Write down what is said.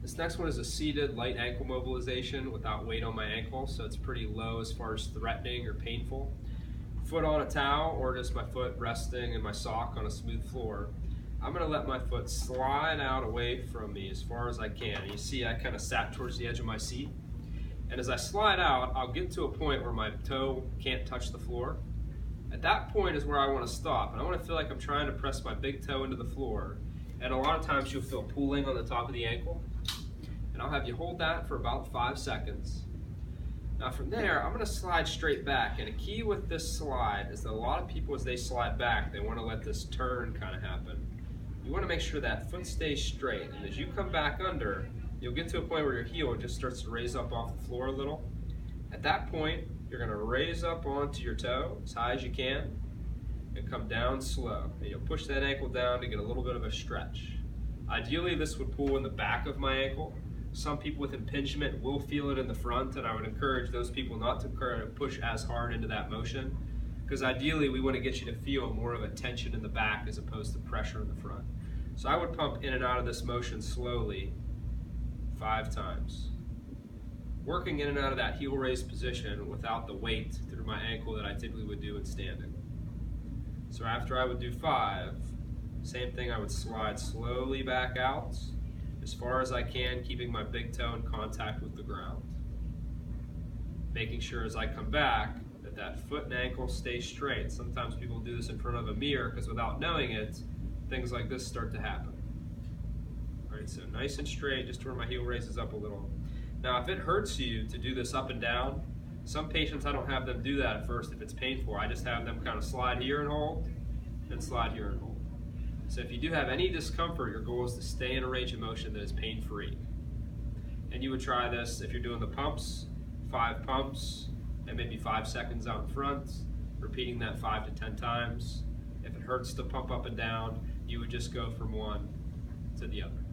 This next one is a seated light ankle mobilization without weight on my ankle, so it's pretty low as far as threatening or painful. Foot on a towel or just my foot resting in my sock on a smooth floor. I'm going to let my foot slide out away from me as far as I can. You see I kind of sat towards the edge of my seat. And as I slide out, I'll get to a point where my toe can't touch the floor. At that point is where I want to stop, and I want to feel like I'm trying to press my big toe into the floor. And a lot of times you'll feel pulling on the top of the ankle. And I'll have you hold that for about 5 seconds. Now from there, I'm going to slide straight back. And a key with this slide is that a lot of people, as they slide back, they want to let this turn kind of happen. You want to make sure that foot stays straight. And as you come back under, you'll get to a point where your heel just starts to raise up off the floor a little. At that point, you're going to raise up onto your toe as high as you can and come down slow. And you'll push that ankle down to get a little bit of a stretch. Ideally, this would pull in the back of my ankle. Some people with impingement will feel it in the front, and I would encourage those people not to push as hard into that motion, because ideally we want to get you to feel more of a tension in the back as opposed to pressure in the front. So I would pump in and out of this motion slowly 5 times. Working in and out of that heel raised position without the weight through my ankle that I typically would do in standing. So after I would do 5, same thing, I would slide slowly back out as far as I can, keeping my big toe in contact with the ground. Making sure as I come back that foot and ankle stay straight. Sometimes people do this in front of a mirror because without knowing it, things like this start to happen. All right, so nice and straight, just where my heel raises up a little. Now, if it hurts you to do this up and down, some patients I don't have them do that at first if it's painful. I just have them kind of slide here and hold, and slide here and hold. So if you do have any discomfort, your goal is to stay in a range of motion that is pain-free. And you would try this if you're doing the pumps, 5 pumps, and maybe 5 seconds out in front, repeating that 5 to 10 times. If it hurts to pump up and down, you would just go from one to the other.